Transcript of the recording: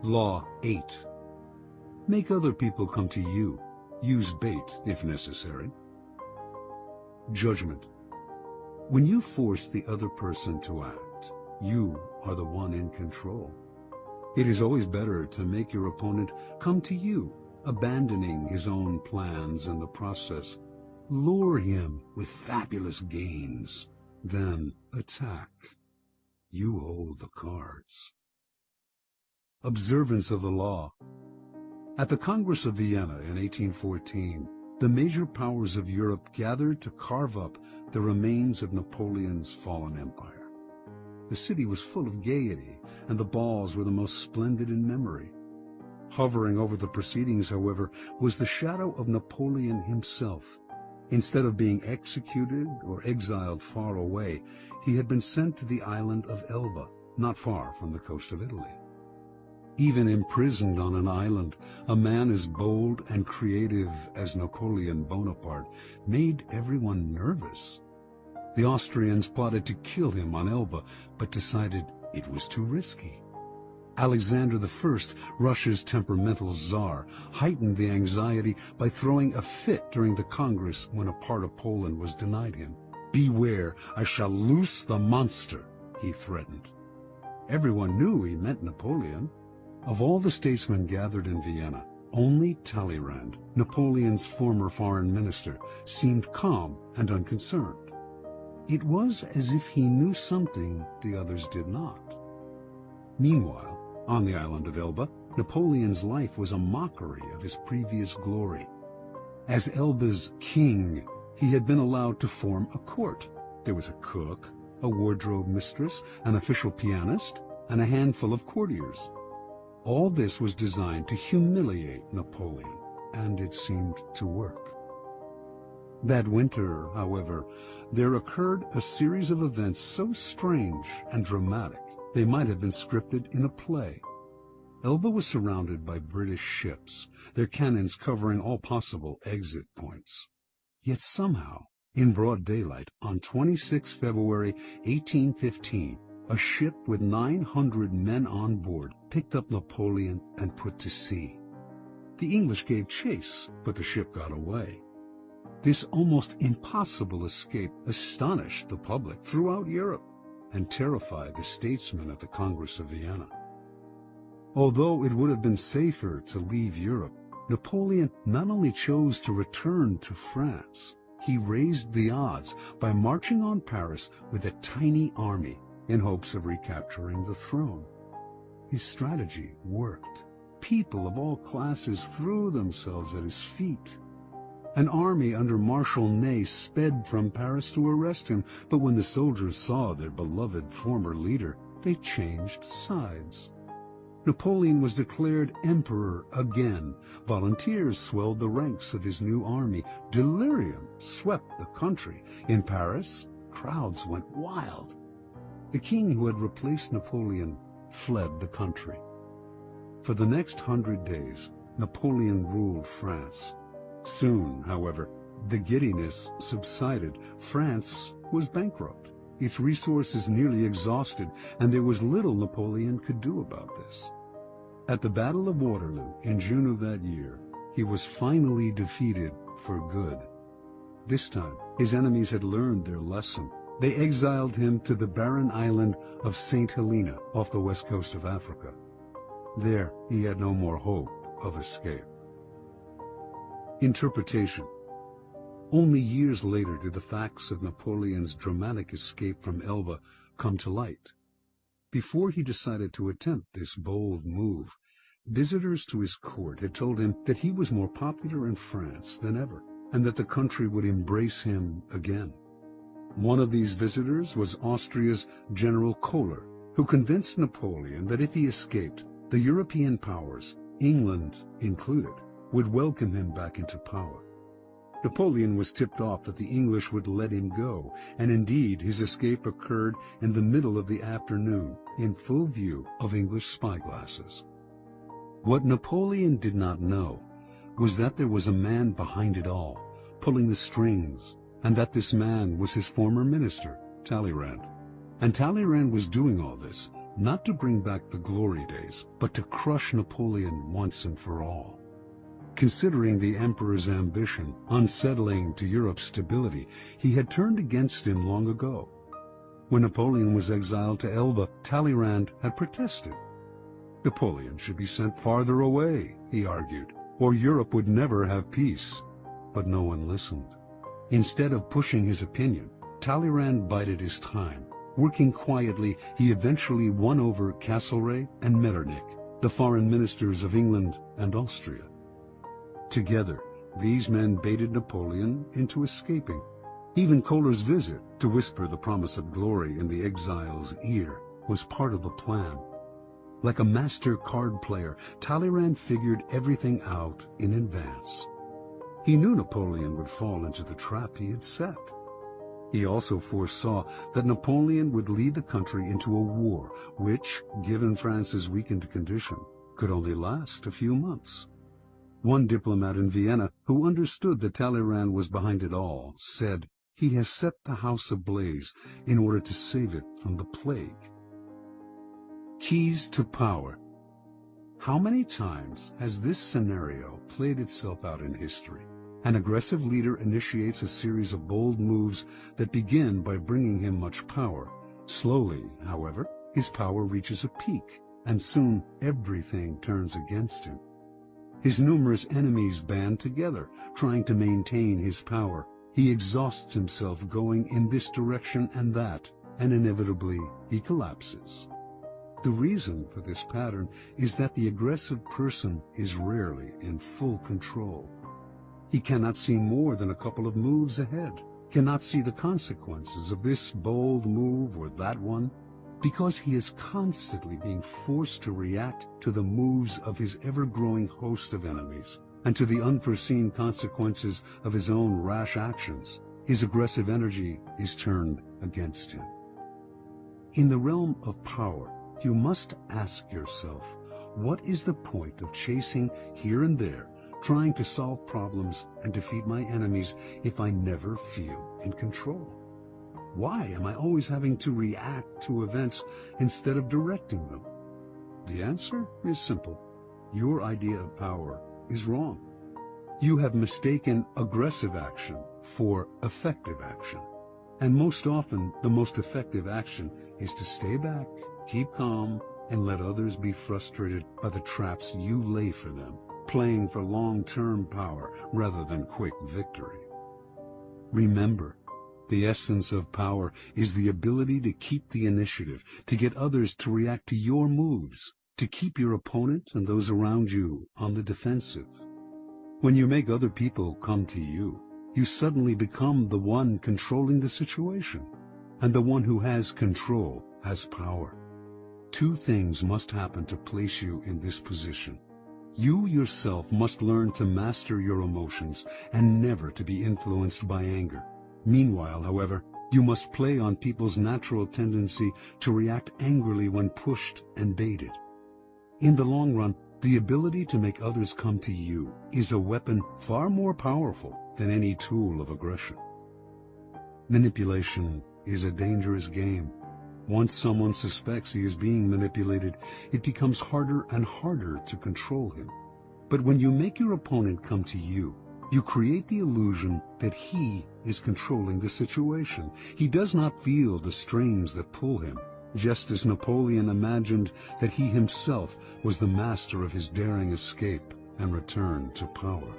Law 8. Make other people come to you. Use bait if necessary. Judgment. When you force the other person to act, you are the one in control. It is always better to make your opponent come to you, abandoning his own plans in the process. Lure him with fabulous gains, then attack. You hold the cards. Observance of the law. At the Congress of Vienna in 1814, the major powers of Europe gathered to carve up the remains of Napoleon's fallen empire. The city was full of gaiety, and the balls were the most splendid in memory. Hovering over the proceedings, however, was the shadow of Napoleon himself. Instead of being executed or exiled far away, he had been sent to the island of Elba, not far from the coast of Italy. Even imprisoned on an island, a man as bold and creative as Napoleon Bonaparte made everyone nervous. The Austrians plotted to kill him on Elba, but decided it was too risky. Alexander I, Russia's temperamental czar, heightened the anxiety by throwing a fit during the Congress when a part of Poland was denied him. "Beware, I shall loose the monster," he threatened. Everyone knew he meant Napoleon. Of all the statesmen gathered in Vienna, only Talleyrand, Napoleon's former foreign minister, seemed calm and unconcerned. It was as if he knew something the others did not. Meanwhile, on the island of Elba, Napoleon's life was a mockery of his previous glory. As Elba's king, he had been allowed to form a court. There was a cook, a wardrobe mistress, an official pianist, and a handful of courtiers. All this was designed to humiliate Napoleon, and it seemed to work. That winter, however, there occurred a series of events so strange and dramatic they might have been scripted in a play. Elba was surrounded by British ships, their cannons covering all possible exit points. Yet somehow, in broad daylight, on 26 February 1815, a ship with 900 men on board picked up Napoleon and put to sea. The English gave chase, but the ship got away. This almost impossible escape astonished the public throughout Europe and terrified the statesmen at the Congress of Vienna. Although it would have been safer to leave Europe, Napoleon not only chose to return to France, he raised the odds by marching on Paris with a tiny army in hopes of recapturing the throne. His strategy worked. People of all classes threw themselves at his feet. An army under Marshal Ney sped from Paris to arrest him, but when the soldiers saw their beloved former leader, they changed sides. Napoleon was declared emperor again. Volunteers swelled the ranks of his new army. Delirium swept the country. In Paris, crowds went wild. The king who had replaced Napoleon fled the country. For the next 100 days, Napoleon ruled France. Soon, however, the giddiness subsided. France was bankrupt, its resources nearly exhausted, and there was little Napoleon could do about this. At the Battle of Waterloo in June of that year, he was finally defeated for good. This time, his enemies had learned their lesson. They exiled him to the barren island of St. Helena off the west coast of Africa. There, he had no more hope of escape. Interpretation. Only years later did the facts of Napoleon's dramatic escape from Elba come to light. Before he decided to attempt this bold move, visitors to his court had told him that he was more popular in France than ever, and that the country would embrace him again. One of these visitors was Austria's General Kohler, who convinced Napoleon that if he escaped, the European powers, England included, would welcome him back into power. Napoleon was tipped off that the English would let him go, and indeed his escape occurred in the middle of the afternoon, in full view of English spyglasses. What Napoleon did not know was that there was a man behind it all, pulling the strings, and that this man was his former minister, Talleyrand. And Talleyrand was doing all this not to bring back the glory days, but to crush Napoleon once and for all. Considering the emperor's ambition unsettling to Europe's stability, he had turned against him long ago. When Napoleon was exiled to Elba, Talleyrand had protested. Napoleon should be sent farther away, he argued, or Europe would never have peace. But no one listened. Instead of pushing his opinion, Talleyrand bided his time. Working quietly, he eventually won over Castlereagh and Metternich, the foreign ministers of England and Austria. Together, these men baited Napoleon into escaping. Even Kohler's visit to whisper the promise of glory in the exile's ear was part of the plan. Like a master card player, Talleyrand figured everything out in advance. He knew Napoleon would fall into the trap he had set. He also foresaw that Napoleon would lead the country into a war which, given France's weakened condition, could only last a few months. One diplomat in Vienna, who understood that Talleyrand was behind it all, said, "He has set the house ablaze in order to save it from the plague." Keys to power. How many times has this scenario played itself out in history? An aggressive leader initiates a series of bold moves that begin by bringing him much power. Slowly, however, his power reaches a peak, and soon everything turns against him. His numerous enemies band together, trying to maintain his power. He exhausts himself going in this direction and that, and inevitably he collapses. The reason for this pattern is that the aggressive person is rarely in full control. He cannot see more than a couple of moves ahead, cannot see the consequences of this bold move or that one, because he is constantly being forced to react to the moves of his ever-growing host of enemies, and to the unforeseen consequences of his own rash actions. His aggressive energy is turned against him. In the realm of power, you must ask yourself, what is the point of chasing here and there, trying to solve problems and defeat my enemies if I never feel in control? Why am I always having to react to events instead of directing them? The answer is simple. Your idea of power is wrong. You have mistaken aggressive action for effective action. And most often, the most effective action is to stay back, keep calm, and let others be frustrated by the traps you lay for them, playing for long-term power rather than quick victory. Remember, the essence of power is the ability to keep the initiative, to get others to react to your moves, to keep your opponent and those around you on the defensive. When you make other people come to you, you suddenly become the one controlling the situation, and the one who has control has power. Two things must happen to place you in this position. You yourself must learn to master your emotions and never to be influenced by anger. Meanwhile, however, you must play on people's natural tendency to react angrily when pushed and baited. In the long run, the ability to make others come to you is a weapon far more powerful than any tool of aggression. Manipulation is a dangerous game. Once someone suspects he is being manipulated, it becomes harder and harder to control him. But when you make your opponent come to you, you create the illusion that he is controlling the situation. He does not feel the strings that pull him, just as Napoleon imagined that he himself was the master of his daring escape and return to power.